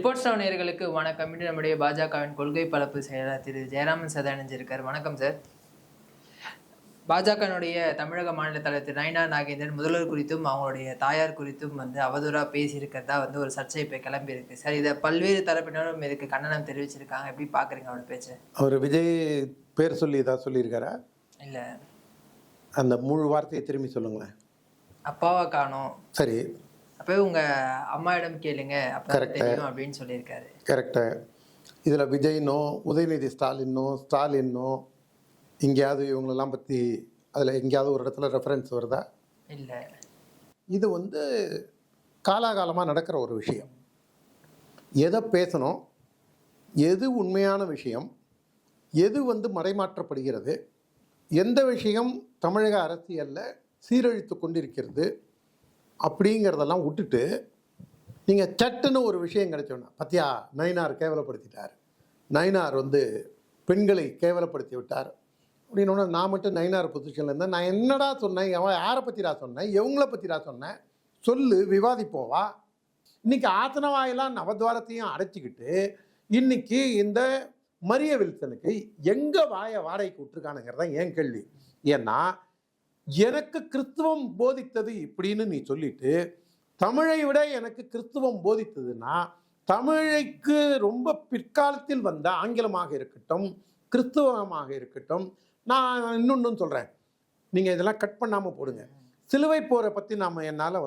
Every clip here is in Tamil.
ரிப்போர்ட்ஸ் நவ் நேயர்களுக்கு வணக்கம். இன்று நம்முடைய பாஜகவின் கொள்கை பரப்பு செயலர் திரு ஜெயராமன் சார் இணைஞ்சிருக்கார். வணக்கம் சார். பாஜகனுடைய தமிழக மாநில தலைவர் திரு நயினார் நாகேந்திரன் முதல்வர் குறித்தும் அவங்களுடைய தாயார் குறித்தும் அவதூறாக பேசியிருக்கிறதா ஒரு சர்ச்சை இப்போ கிளம்பி இருக்கு சார். இதை பல்வேறு தரப்பினரும் இதுக்கு கண்டனம் தெரிவிச்சிருக்காங்க. எப்படி பாக்குறீங்க அவரோட பேச்சு? அவர் விஜய் பேர் சொல்லி ஏதாவது சொல்லியிருக்காரா? இல்லை, அந்த முழு வார்த்தையை திரும்பி சொல்லுங்களேன். அப்பாவை காணோம், சரி, அப்போ உங்க அம்மாயிடம் கேளுங்க அப்போ தெரியும் அப்படின்னு சொல்லியிருக்காரு. கரெக்டு. இதில் விஜய்னோ உதயநிதி ஸ்டாலினோ எங்கேயாவது இவங்களெல்லாம் பற்றி அதில் எங்கேயாவது ஒரு இடத்துல ரெஃபரன்ஸ் வருதா? இல்லை. இது காலாகாலமாக நடக்கிற ஒரு விஷயம். எதை பேசணும், எது உண்மையான விஷயம், எது மறைமாற்றப்படுகிறது, எந்த விஷயம் தமிழக அரசியலில் சீரழித்து கொண்டிருக்கிறது அப்படிங்கிறதெல்லாம் விட்டுட்டு நீங்கள் சட்டுன்னு ஒரு விஷயம் கிடைச்சோன்னா, பத்தியா நயினார் கேவலப்படுத்திட்டார், நயினார் பெண்களை கேவலப்படுத்தி விட்டார் அப்படின்னு நான் மட்டும் நயினார் பொசிஷனில் இருந்தேன். நான் என்னடா சொன்னேன், யாரை பற்றிடா சொன்னேன், எவங்கள பற்றிடா சொன்னேன், சொல்லு, விவாதிப்போவா. இன்றைக்கி ஆத்தனவாயெல்லாம் நவத்வாரத்தையும் அடைச்சிக்கிட்டு இன்றைக்கி இந்த மரிய வில்சனுக்கு எங்கே வாடகைக்கு விட்டுருக்கானுங்கிறத ஏன் கேள்வி. ஏன்னா எனக்கு கிறிஸ்துவம் போதித்தது இப்படின்னு நீ சொல்லிட்டு, தமிழை விட எனக்கு கிறிஸ்துவம் போதித்ததுன்னா தமிழைக்கு ரொம்ப பிற்காலத்தில் வந்த ஆங்கிலமாக இருக்கட்டும் கிறிஸ்துவமாக இருக்கட்டும், நான் இன்னொன்று சொல்கிறேன், நீங்கள் இதெல்லாம் கட் பண்ணாமல் போடுங்க. சிலுவை போரை பற்றி என்னால்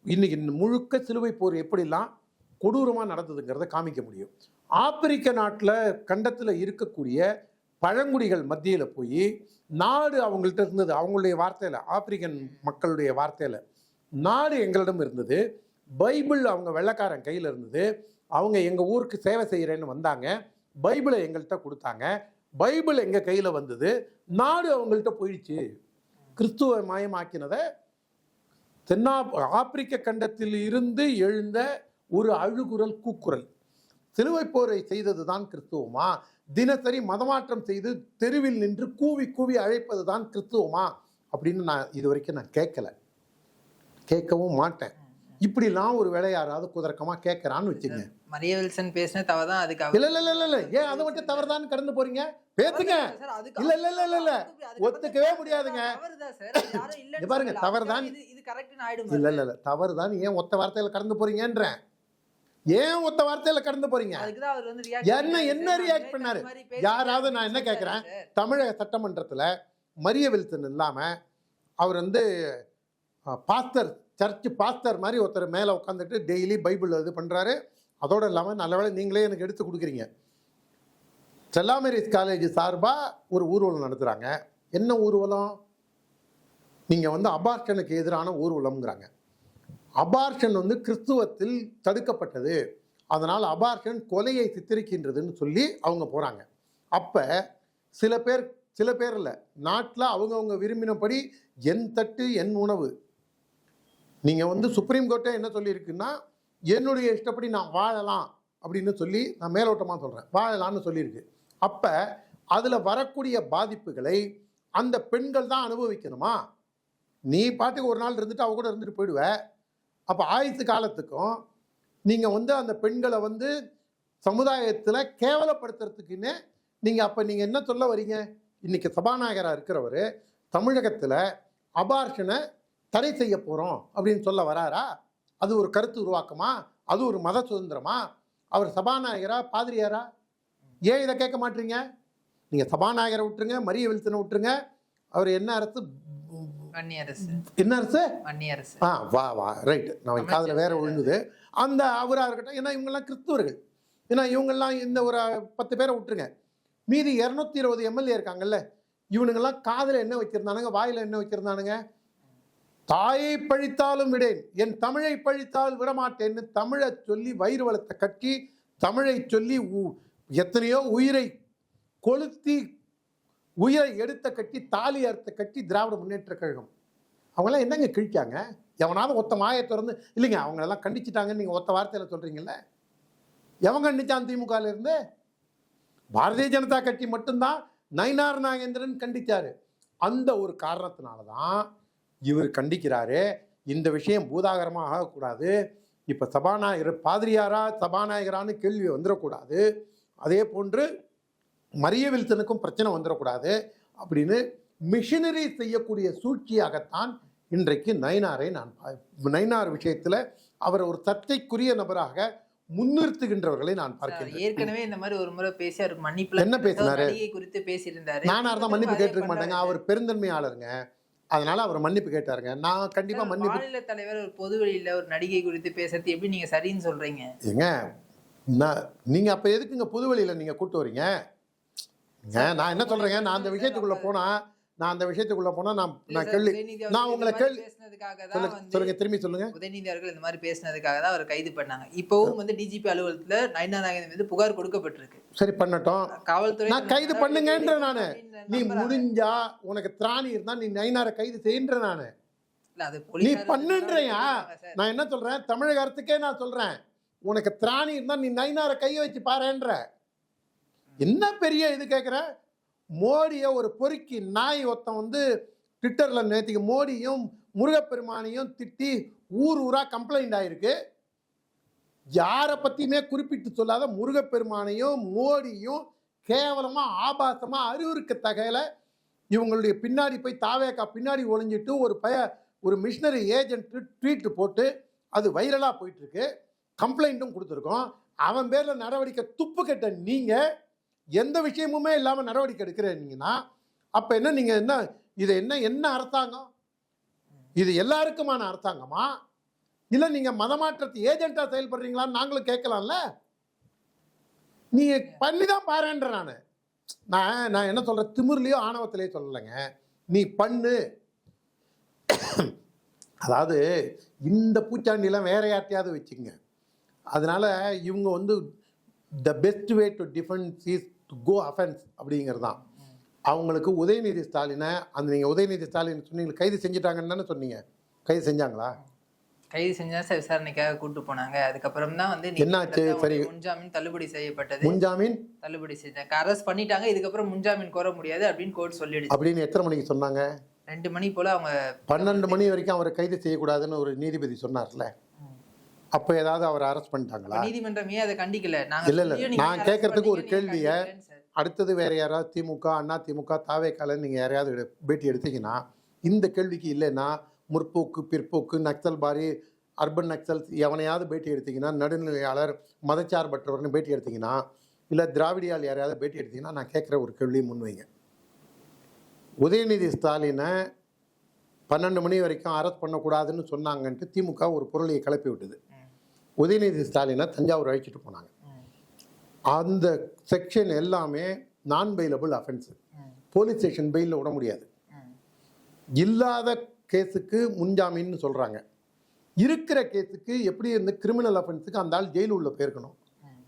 இன்றைக்கி முழுக்க சிலுவை போர் எப்படிலாம் கொடூரமாக நடந்ததுங்கிறத காமிக்க முடியும். ஆப்பிரிக்க நாட்டில் கண்டத்தில் இருக்கக்கூடிய பழங்குடிகள் மத்தியில் போய் நாடு அவங்கள்ட்ட இருந்தது, அவங்களுடைய வார்த்தையில், ஆப்பிரிக்கன் மக்களுடைய வார்த்தையில் நாடு எங்களிடம் இருந்தது, பைபிள் அவங்க வெள்ளைக்காரன் கையில் இருந்தது, அவங்க எங்கள் ஊருக்கு சேவை செய்கிறேன்னு வந்தாங்க, பைபிளை எங்கள்கிட்ட கொடுத்தாங்க, பைபிள் எங்கள் கையில் வந்தது, நாடு அவங்கள்ட்ட போயிடுச்சு. கிறிஸ்துவ மயமாக்கினதை ஆப்பிரிக்க கண்டத்தில் இருந்து எழுந்த ஒரு அழுகுரல் கூக்குரல். சிலுவை போரை செய்தது தான் கிறிஸ்துவமா? தினசரி மதமாற்றம் செய்து தெருவில் நின்று கூவி கூவி அழைப்பது தான் கிறிஸ்துவமா அப்படின்னு நான் இது வரைக்கும் கேட்கவும் மாட்டேன். இப்படிலாம் ஒரு வேலை யாராவது குதர்க்கமா கேட்கறான்னு வச்சுங்க. மரிய வில்சன் பேசின தவறுதான். அதுக்கு இல்ல ஏன் அதை மட்டும் தவறுதான் கடந்து போறீங்க? பேசுங்க. இல்ல ஒத்துக்கவே முடியாதுங்க. பாருங்க, தவறுதான். இல்ல தவறுதான் ஏன் ஒத்த வார்த்தையில கடந்து போறீங்கன்றேன். ஏன் ஒத்த வார்த்தையில கடந்து போறீங்க? என்ன ரியாக்ட் பண்ணாரு யாராவது? நான் என்ன கேட்கிறேன், தமிழக சட்டமன்றத்துல மரிய வில்சன் இல்லாம அவர் பாஸ்டர், சர்ச் பாஸ்டர் மாதிரி ஒருத்தர் மேலே உட்காந்துட்டு டெய்லி பைபிள் இது பண்ணுறாரு. அதோடு இல்லாமல் நல்ல வேளை நீங்களே எனக்கு எடுத்து கொடுக்குறீங்க. ஸ்டெல்லா மேரிஸ் காலேஜ் சார்பாக ஒரு ஊர்வலம் நடத்துகிறாங்க. என்ன ஊர்வலம்? நீங்கள் அபார்ஷனுக்கு எதிரான ஊர்வலம்ங்கிறாங்க. அபார்ஷன் கிறிஸ்துவத்தில் தடுக்கப்பட்டது, அதனால் அபார்ஷன் கொலையை சித்தரிக்கின்றதுன்னு சொல்லி அவங்க போகிறாங்க. அப்போ சில பேர் இல்லை, நாட்டில் அவங்கவுங்க விரும்பினபடி என் தட்டு என் உணவு. நீங்கள் சுப்ரீம் கோர்ட்டே என்ன சொல்லியிருக்குன்னா, என்னுடைய இஷ்டப்படி நான் வாழலாம் அப்படின்னு சொல்லி, நான் மேலோட்டமாக சொல்கிறேன், வாழலான்னு சொல்லியிருக்கு. அப்போ அதில் வரக்கூடிய பாதிப்புகளை அந்த பெண்கள் தான் அனுபவிக்கணுமா? நீ பாட்டுக்கு ஒரு நாள் இருந்துட்டு அவ கூட இருந்துட்டு போயிடுவ. அப்போ ஆயுசு காலத்துக்கும் நீங்கள் அந்த பெண்களை சமுதாயத்தில் கேவலப்படுத்துறதுக்குன்னு நீங்கள் என்ன சொல்ல வரீங்க? இன்றைக்கி சபாநாயகராக இருக்கிறவர் தமிழகத்தில் அபார்ஷனை தடை செய்ய போகிறோம் அப்படின்னு சொல்ல வராரா? அது ஒரு கருத்து உருவாக்கமா? அது ஒரு மத சுதந்திரமா? அவர் சபாநாயகரா பாதிரியாரா? ஏன் இதை கேட்க மாட்டீங்க? நீங்கள் சபாநாயகரை விட்டுருங்க, மரிய வில்சனை விட்டுருங்க. அவர் என்ன அரசு? என்ன அரசு? வா ரைட், நான் காதில் வேற விழுந்தது. அந்த அவராக இருக்கட்டும். ஏன்னா இவங்கெல்லாம் கிறிஸ்துவர்கள். ஏன்னா இவங்கெல்லாம் இந்த ஒரு 10 பேரை விட்டுருங்க, மீதி 220 எம்எல்ஏ இருக்காங்கல்ல, இவனுங்கெல்லாம் காதில் என்ன வச்சிருந்தானுங்க, வாயில் என்ன வச்சிருந்தானுங்க? தாயை பழித்தாலும் விடேன், என் தமிழை பழித்தால் விடமாட்டேன்னு தமிழை சொல்லி வயிறு வளத்தை கட்டி, தமிழை சொல்லி எத்தனையோ உயிரை கொளுத்தி உயிரை எடுத்த கட்டி, தாலி அறுத்த கட்டி திராவிட முன்னேற்ற கழகம். அவங்களாம் என்னங்க கிழிக்காங்க? எவனாவது ஒத்த மாயை திறந்து இல்லைங்க அவங்களெல்லாம் கண்டிச்சிட்டாங்கன்னு நீங்கள் ஒத்த வார்த்தையில் சொல்கிறீங்கல்ல. எவன் கண்டிச்சான்? திமுகவில் இருந்து பாரதிய ஜனதா கட்சி மட்டும்தான் நயினார் நாகேந்திரன் கண்டிச்சாரு. அந்த ஒரு காரணத்தினால தான் இவர் கண்டிக்கிறாரு. இந்த விஷயம் பூதாகரமாக ஆகக்கூடாது, இப்போ சபாநாயகர் பாதிரியாரா சபாநாயகரான்னு கேள்வி வந்துடக்கூடாது, அதே போன்று மரிய வில்சனுக்கும் பிரச்சனை வந்துடக்கூடாது அப்படின்னு மிஷினரி செய்யக்கூடிய சூழ்ச்சியாகத்தான் இன்றைக்கு நயினாரை நயினார் விஷயத்தில் அவர் ஒரு சர்ச்சைக்குரிய நபராக முன்னிறுத்துகின்றவர்களை நான் பார்க்கிறேன். ஏற்கனவே இந்த மாதிரி ஒரு முறை பேசி அவருக்கு மன்னிப்பு என்ன பேசினாரு குறித்து பேசியிருந்தாரு. நானார் தான் மன்னிப்பு கேட்டிருக்க மாட்டேங்க, அவர் பெருந்தன்மையாளருங்க, அதனால அவர் மன்னிப்பு கேட்டாருங்க. நான் கண்டிப்பா மன்னிப்பு. மாநில தலைவர் ஒரு பொது வெளியில ஒரு நடிகை குறித்து பேசுறது எப்படி நீங்க சரின்னு சொல்றீங்க? ஏங்க நீங்க அப்ப எதுக்குங்க பொது வெளியில நீங்க கூட்டு வரீங்க? நான் என்ன சொல்றேங்க, நான் அந்த விஷயத்துக்குள்ள போனா நான் கேள்வி நான் உங்களை கேள்வி சொல்லுங்க, திரும்பி சொல்லுங்க. உதயநிதி அவர்கள் இந்த மாதிரி பேசினதுக்காக தான் அவர் கைது பண்ணாங்க. இப்பவும் வந்து டிஜிபி அலுவலகத்துல நயினார் நாகேந்திரன் மீது புகார் கொடுக்கப்பட்டிருக்கு. சரி பண்ணட்டும், காவல்துறை நான் கைது பண்ணுங்கன்ற நானு. நீ முடிஞ்சா உனக்கு திராணி இருந்தா நீ நயினாரை கைது செய்யன்ற நானு. நீ பண்ணுன்றையா? நான் என்ன சொல்றேன், தமிழக அரசுக்கே நான் சொல்றேன், உனக்கு திராணி இருந்தா நீ நயினாரை கையை வச்சு பாருன்ற. என்ன பெரிய இது கேட்குற? மோடியை ஒரு பொறுக்கி நாய் ஒருத்தன் வந்து ட்விட்டரில் நேற்றுக்கு மோடியும் முருகப்பெருமானையும் திட்டி ஊரா கம்ப்ளைண்ட் ஆயிருக்கு. யாரை பற்றியுமே குறிப்பிட்டு சொல்லாத முருகப்பெருமானையும் மோடியும் கேவலமாக ஆபாசமாக அறிவுறுக்கத்தகையில இவங்களுடைய பின்னாடி போய் தாவேக்கா பின்னாடி ஒளிஞ்சிட்டு ஒரு மிஷினரி ஏஜென்ட் ட்வீட் போட்டு அது வைரலாக போயிட்டுருக்கு. கம்ப்ளைண்ட்டும் கொடுத்துருக்கோம். அவன் பேரில் நடவடிக்கை துப்பு கட்ட நீங்கள் எந்த விஷயமுமே இல்லாமல் நடவடிக்கை எடுக்கிறீங்கன்னா அப்போ என்ன, நீங்கள் என்ன இது என்ன அரசாங்கம்? இது எல்லாருக்குமான அரசாங்கமா இல்லை நீங்கள் மதமாற்றத்து ஏஜென்ட்டாக செயல்படுறீங்களான்னு நாங்களும் கேட்கலாம்ல. நீங்கள் பண்ணி தான் பாருன்ற. நான் என்ன சொல்கிறேன், திமிர்லையோ ஆணவத்திலேயோ சொல்லலைங்க, நீ பண்ணு. அதாவது இந்த பூச்சாண்டிலாம் வேற யார்ட்டையாவது வச்சுங்க. அதனால இவங்க வந்து the best way to defence is to go offence அப்படிங்கிறது தான். அவங்களுக்கு உதயநிதி ஸ்டாலினை அந்த நீங்கள் உதயநிதி ஸ்டாலின் சொன்னீங்க கைது செஞ்சுட்டாங்கன்னு தானே சொன்னீங்க, கைது செஞ்சாங்களா? கைது செஞ்சா விசாரணைக்காக கூட்டு போனாங்க. அதுக்கப்புறம் தான் வந்து என்னாச்சு? சரி, முன்ஜாமீன் தள்ளுபடி செய்யப்பட்டது. முன்ஜாமீன் தள்ளுபடி செஞ்சாங்க, அரெஸ்ட் பண்ணிட்டாங்க. இதுக்கப்புறம் முன்ஜாமீன் கோர முடியாது அப்படின்னு கோர்ட் சொல்லிடுச்சு. அப்படின்னு எத்தனை மணிக்கு சொன்னாங்க? 2 மணி போல. அவங்க 12 மணி வரைக்கும் அவரை கைது செய்யக்கூடாதுன்னு ஒரு நீதிபதி சொன்னார்ல, அப்போ ஏதாவது அவரை அரெஸ்ட் பண்ணிட்டாங்களா? நீதிமன்றமே அதை கண்டிக்கல. இல்லை நான் கேட்கறதுக்கு ஒரு கேள்வியை, அடுத்தது வேற யாராவது திமுக அண்ணா திமுக தாவேக்கால நீங்கள் யாரையாவது பேட்டி எடுத்தீங்கன்னா இந்த கேள்விக்கு இல்லைன்னா முற்போக்கு பிற்போக்கு நக்சல்பாரி அர்பன் நக்சல் எவனையாவது பேட்டி எடுத்தீங்கன்னா, நடுநிலையாளர் மதச்சார்பற்றவர்னு பேட்டி எடுத்தீங்கன்னா, இல்லை திராவிடியால் யாரையாவது பேட்டி எடுத்தீங்கன்னா நான் கேட்குற ஒரு கேள்வியை முன்வைங்க. உதயநிதி ஸ்டாலினை 12 மணி வரைக்கும் அரெஸ்ட் பண்ணக்கூடாதுன்னு சொன்னாங்கன்ட்டு திமுக ஒரு பொருளையை கிளப்பி விட்டுது. உதயநிதி ஸ்டாலினை தஞ்சாவூர் அழைச்சிட்டு போனாங்க. அந்த செக்ஷன் எல்லாமே non bailable offence, police station பெயிலில் விட முடியாது. இல்லாத கேஸுக்கு முன்ஜாமீன்னு சொல்கிறாங்க. இருக்கிற கேஸுக்கு எப்படி இந்த கிரிமினல் அஃபென்ஸுக்கு அந்த ஆள் ஜெயில் உள்ள போயிருக்கணும்.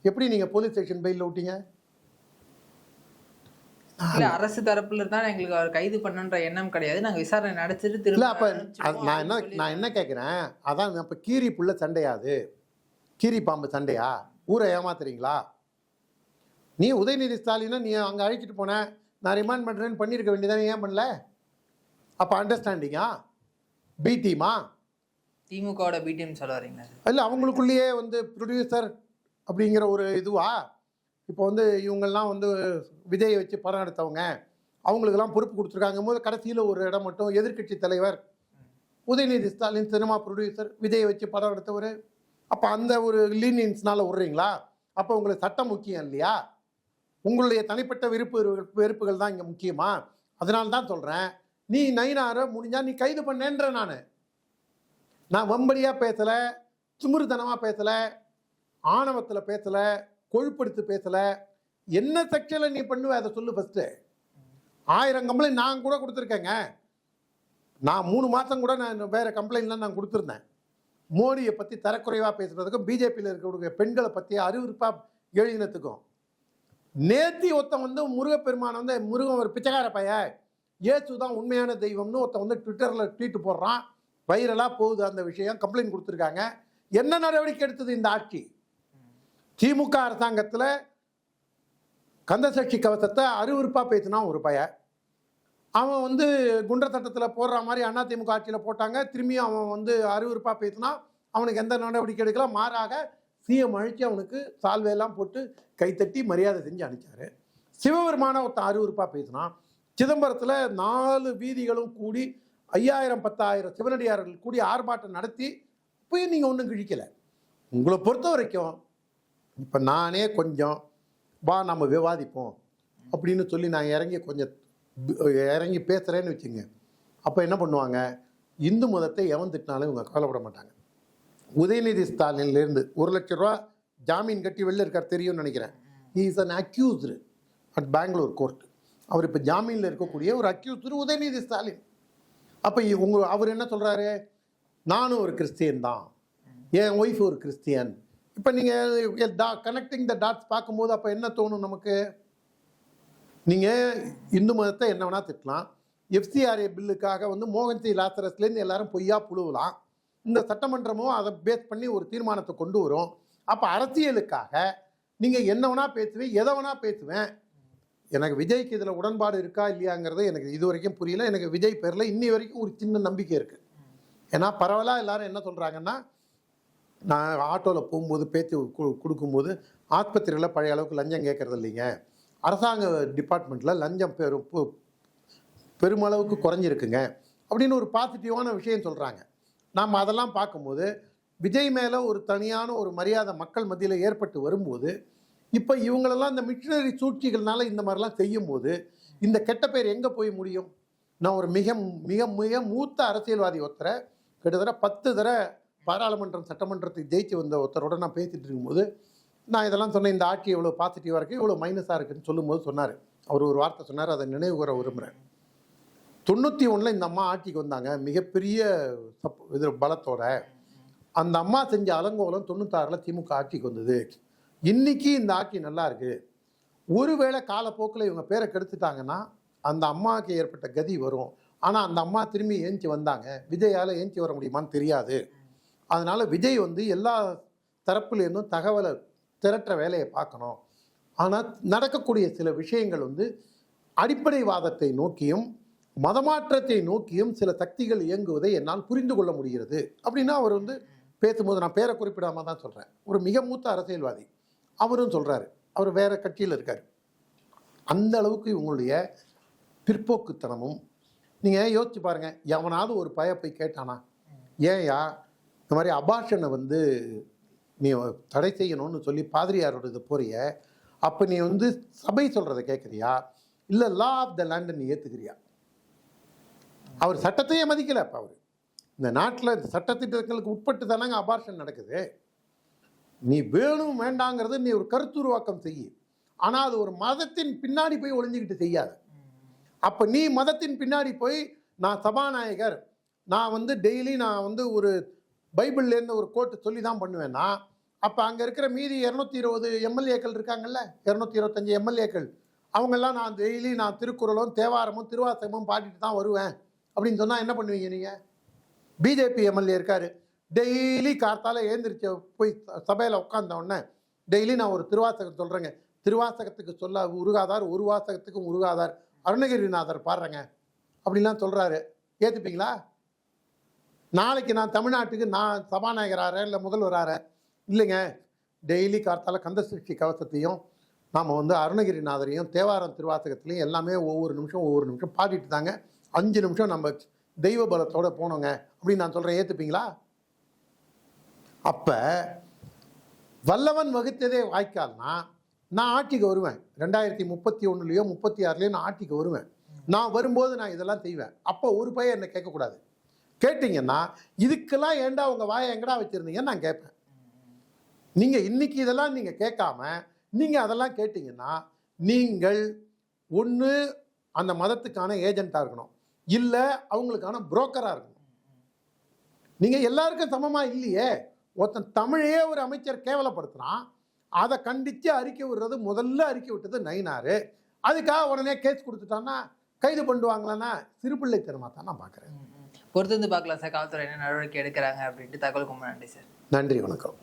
எப்படி நீங்கள் போலீஸ் ஸ்டேஷன் பெயிலில் விட்டீங்க? அரசு தரப்புல தான் எங்களுக்கு அவர் கைது பண்ணுன்ற எண்ணம் கிடையாது, நாங்கள் விசாரணை நடத்திட்டு இல்லை. அப்போ நான் என்ன கேட்குறேன், அதான் இப்போ கீரி புள்ள சண்டையாது, கீரி பாம்பு சண்டையா? ஊரை ஏமாத்துறீங்களா? நீ உதயநிதி ஸ்டாலினை நீ அங்கே அழைச்சிட்டு போன, நான் ரிமாண்ட் பண்ணுறேன்னு பண்ணியிருக்க வேண்டியதானே, ஏன் பண்ணல? அப்போ அண்டர்ஸ்டாண்டிங்கா? பி டீமா? திமுகவோட பி டீம் சொல்ல வரீங்க? இல்லை, அவங்களுக்குள்ளேயே வந்து ப்ரொடியூசர் அப்படிங்கிற ஒரு இதுவா? இப்போ வந்து இவங்கெல்லாம் வந்து விஜயை வச்சு படம் எடுத்தவங்க, அவங்களுக்கெல்லாம் பொறுப்பு கொடுத்துருக்காங்க போது கடைசியில் ஒரு இடம் மட்டும் எதிர்கட்சி தலைவர் உதயநிதி ஸ்டாலின் சினிமா ப்ரொடியூசர் விஜயை வச்சு படம் எடுத்தவர். அப்போ அந்த ஒரு லீனியன்ஸ்னால விட்றீங்களா? அப்போ உங்களுக்கு சட்டம் முக்கியம் இல்லையா? உங்களுடைய தனிப்பட்ட வெறுப்புகள் தான் இங்கே முக்கியமா? அதனால தான் சொல்கிறேன், நீ நயினாரை முடிஞ்சா நீ கைது பண்ணேன்ற. நான் வம்படியாக பேசலை, திமிருத்தனமாக பேசலை, ஆணவத்தில் பேசலை, கொழுப்படுத்து பேசலை. என்ன செக்ஷனில் நீ பண்ணுவ அதை சொல்லு ஃபஸ்ட்டு. 1000 கம்ப்ளைண்ட் நான் கூட கொடுத்துருக்கேங்க. நான் 3 மாதம் கூட நான் வேறு கம்ப்ளைண்ட்லாம் நான் கொடுத்துருந்தேன். மோடியை பற்றி தரக்குறைவாக பேசுகிறதுக்கும் பிஜேபியில் இருக்கக்கூடிய பெண்களை பற்றி அறிவுறுப்பாக எழுதினத்துக்கும். நேத்தி ஒருத்தன் வந்து முருகப்பெருமான் வந்து முருகன் ஒரு பிச்சைக்கார பையன், இயேசு தான் உண்மையான தெய்வம்னு ஒருத்தன் வந்து ட்விட்டரில் ட்வீட் போடுறான், வைரலாக போகுது அந்த விஷயம். கம்ப்ளைண்ட் கொடுத்துருக்காங்க. என்ன நடவடிக்கை எடுத்தது இந்த ஆட்சி? திமுக அரசாங்கத்தில் கந்தசஷ்டி கவசத்தை அறிவுறுப்பாக பேசினான் ஒரு பையன். அவன் வந்து குண்டர் சட்டத்தில் போடுற மாதிரி அதிமுக ஆட்சியில் போட்டாங்க. திரும்பியும் அவன் வந்து அறிவுறுப்பாக பேசினா அவனுக்கு எந்த நடவடிக்கை எடுக்கலாம். மாறாக சிஎம் அழிச்சு அவனுக்கு சால்வையெல்லாம் போட்டு கைத்தட்டி மரியாதை செஞ்சு அனுப்பிச்சாரு. சிவபெருமான ஒருத்தன் அருவருப்பாக பேசினான். சிதம்பரத்தில் 4 வீதிகளும் கூடி 5000 10,000 சிவனடியார்கள் கூடி ஆர்ப்பாட்டம் நடத்தி போய் நீங்கள் ஒன்றும் கிழிக்கலை. உங்களை பொறுத்த வரைக்கும் இப்போ நானே கொஞ்சம் வா நம்ம விவாதிப்போம் அப்படின்னு சொல்லி நான் இறங்கி பேசுகிறேன்னு வச்சுங்க. அப்போ என்ன பண்ணுவாங்க, இந்து மதத்தை எவன் திட்டினாலும் இவங்க கவலைப்பட மாட்டாங்க. உதயநிதி ஸ்டாலின்லேருந்து 1 லட்ச ரூபா ஜாமீன் கட்டி வெளில இருக்கார், தெரியும்னு நினைக்கிறேன். He is an accused at Bangalore court. அவர் இப்போ ஜாமீனில் இருக்கக்கூடிய ஒரு அக்யூஸ்டு உதயநிதி ஸ்டாலின். அப்போ அவர் என்ன சொல்கிறாரு, நானும் ஒரு கிறிஸ்டியன் தான், என் ஒய்ஃப் ஒரு கிறிஸ்டியன். இப்போ நீங்கள் கனெக்டிங் த டாட்ஸ் பார்க்கும்போது அப்போ என்ன தோணும் நமக்கு, நீங்கள் இந்து மதத்தை என்ன வேணால் திட்டலாம், எஃப்சிஆர்ஏ பில்லுக்காக மோகன்சி லாசரஸ்லேருந்து எல்லாரும் பொய்யா புழுவலாம், இந்த சட்டமன்றமும் அதை பேஸ் பண்ணி ஒரு தீர்மானத்தை கொண்டு வரும். அப்போ அரசியலுக்காக நீங்கள் என்ன வேணா பேசுவேன், எதை வேணா பேசுவேன். எனக்கு விஜய்க்கு இதில் உடன்பாடு இருக்கா இல்லையாங்கிறது எனக்கு இது வரைக்கும் புரியல. எனக்கு விஜய் பேரில் இன்னி வரைக்கும் ஒரு சின்ன நம்பிக்கை இருக்குது. ஏன்னா பரவலாக எல்லாரும் என்ன சொல்கிறாங்கன்னா, நான் ஆட்டோவில் போகும்போது பேச்சு கொடுக்கும்போது ஆஸ்பத்திரியில் பழைய அளவுக்கு லஞ்சம் கேட்குறது இல்லைங்க, அரசாங்க டிபார்ட்மெண்ட்டில் லஞ்சம் பெருமளவுக்கு குறைஞ்சிருக்குங்க அப்படின்னு ஒரு பாசிட்டிவான விஷயம் சொல்கிறாங்க. நாம் அதெல்லாம் பார்க்கும்போது விஜய் மேலே ஒரு தனியான ஒரு மரியாதை மக்கள் மத்தியில் ஏற்பட்டு வரும்போது, இப்போ இவங்களெல்லாம் இந்த மிஷினரி சூழ்ச்சிகள்னால இந்த மாதிரிலாம் செய்யும்போது இந்த கெட்ட பேர் எங்கே போய் முடியும்? நான் ஒரு மிக மிக மிக மூத்த அரசியல்வாதி ஒருத்தரை கிட்டத்தட்ட 10 தடவை பாராளுமன்றம் சட்டமன்றத்துக்கு ஜெயிச்சு வந்த ஒருத்தரோட நான் பேசிகிட்டு இருக்கும்போது நான் இதெல்லாம் சொன்னேன், இந்த ஆட்சி எவ்வளோ பாசிட்டிவாக இருக்குது, இவ்வளோ மைனஸாக இருக்குன்னு சொல்லும்போது சொன்னார். அவர் ஒரு வார்த்தை சொன்னார், அதை நினைவு கூற விரும்புகிறேன். 91 இந்த அம்மா ஆட்சிக்கு வந்தாங்க மிகப்பெரிய பலத்தோட. அந்த அம்மா செஞ்ச அலங்கோலம் 96 திமுக ஆட்சிக்கு வந்தது. இன்னைக்கு இந்த ஆட்சி நல்லா இருக்குது. ஒருவேளை காலப்போக்கில் இவங்க பேரை கெடுத்துட்டாங்கன்னா அந்த அம்மாவுக்கு ஏற்பட்ட கதி வரும். ஆனால் அந்த அம்மா திரும்பி ஏஞ்சி வந்தாங்க, விஜயால் ஏஞ்சி வர முடியுமான்னு தெரியாது. அதனால் விஜய் எல்லா தரப்புலேருந்தும் தகவலை திரட்டுற வேலையை பார்க்கணும். ஆனால் நடக்கக்கூடிய சில விஷயங்கள் அடிப்படைவாதத்தை நோக்கியும் மதமாற்றத்தை நோக்கியும் சில சக்திகள் இயங்குவதை என்னால் புரிந்து கொள்ள முடிகிறது அப்படின்னா அவர் பேசும்போது, நான் பேரை குறிப்பிடாமல் தான் சொல்கிறேன், ஒரு மிக மூத்த அரசியல்வாதி அவரும் சொல்கிறாரு. அவர் வேறு கட்சியில் இருக்கார். அந்த அளவுக்கு இவங்களுடைய பிற்போக்குத்தனமும் நீங்கள் யோசிச்சு பாருங்கள். எவனாவது ஒரு போய் கேட்டானா, ஏன்யா இந்த மாதிரி அபார்ஷனை நீ தடை செய்யணும்னு சொல்லி பாதிரியாரோட இது போறிய, அப்போ நீ சபை சொல்கிறத கேட்குறியா இல்லை லா ஆஃப் த லேண்டை நீ ஏற்றுக்கிறியா? அவர் சட்டத்தையே மதிக்கலை. அப்போ அவர் இந்த நாட்டில் சட்டத்திட்டங்களுக்கு உட்பட்டு தானாங்க அபார்ஷன் நடக்குது. நீ வேணும் வேண்டாங்கிறது நீ ஒரு கருத்துருவாக்கம் செய்ய, ஆனால் அது ஒரு மதத்தின் பின்னாடி போய் ஒளிஞ்சிக்கிட்டு செய்யாத. அப்போ நீ மதத்தின் பின்னாடி போய் நான் சபாநாயகர், நான் டெய்லி நான் ஒரு பைபிள்லேருந்து ஒரு கோட்டு சொல்லி தான் பண்ணுவேன்னா, அப்போ அங்கே இருக்கிற மீதி 220 எம்எல்ஏக்கள் இருக்காங்கல்ல, 225 எம்எல்ஏக்கள், அவங்கெல்லாம் நான் டெய்லி நான் திருக்குறளும் தேவாரமும் திருவாசகமும் பாடிட்டு தான் வருவேன் அப்படின்னு சொன்னால் என்ன பண்ணுவீங்க நீங்கள்? பிஜேபி எம்எல்ஏ இருக்கார், டெய்லி கார்த்தால ஏந்திரிச்ச போய் சபையில் உட்கார்ந்த உடனே டெய்லி நான் ஒரு திருவாசகம் சொல்கிறேங்க, திருவாசகத்துக்கு சொல்ல உருகாதார், ஒரு வாசகத்துக்கும் உருகாதார், அருணகிரிநாதர் பாடுறேங்க அப்படின்லாம் சொல்கிறாரு. ஏற்றுப்பீங்களா? நாளைக்கு நான் தமிழ்நாட்டுக்கு நான் சபாநாயகராகிறேன் இல்லை முதல்வராகிறேன், இல்லைங்க டெய்லி கார்த்தால கந்த சிருஷ்டி கவசத்தையும் நாம் அருணகிரிநாதரையும் தேவாரம் திருவாசகத்துலையும் எல்லாமே ஒவ்வொரு நிமிஷம் பாடிட்டு தாங்க 5 நிமிஷம் நம்ம தெய்வ பலத்தோடு போனோங்க அப்படின்னு நான் சொல்கிறேன். ஏற்றுப்பீங்களா? அப்போ வல்லவன் வகுத்ததே வாய்க்கால்னா நான் ஆட்சிக்கு வருவேன். 2031 36 நான் ஆட்சிக்கு வருவேன். நான் வரும்போது நான் இதெல்லாம் செய்வேன். அப்போ ஒரு பையன் என்னை கேட்கக்கூடாது. கேட்டிங்கன்னா இதுக்கெல்லாம் ஏண்டா உங்கள் வாயை எங்கடா வச்சுருந்தீங்கன்னு நான் கேட்பேன். நீங்கள் இன்னைக்கு இதெல்லாம் நீங்கள் கேட்காம நீங்கள் அதெல்லாம் கேட்டிங்கன்னா நீங்கள் ஒன்று அந்த மதத்துக்கான ஏஜெண்ட்டாக இருக்கணும், இல்லை அவங்களுக்கான புரோக்கராக இருக்கணும். நீங்கள் எல்லாருக்கும் சமமாக இல்லையே. ஒருத்தன் தமிழையே ஒரு அமைச்சர் கேவலப்படுத்துகிறான், அதை கண்டித்து அறிக்கை விடுறது, முதல்ல அறிக்கை விட்டது நயினார். அதுக்காக உடனே கேஸ் கொடுத்துட்டான்னா கைது பண்ணுவாங்களான்னா சிறுபிள்ளைத்தனமாக தான் நான் பார்க்குறேன். பொறுத்து பார்க்கலாம் சார், காவல்துறை என்ன நடவடிக்கை எடுக்கிறாங்க அப்படின்ட்டு. தகவலுக்கு ரொம்ப நன்றி சார். நன்றி, வணக்கம்.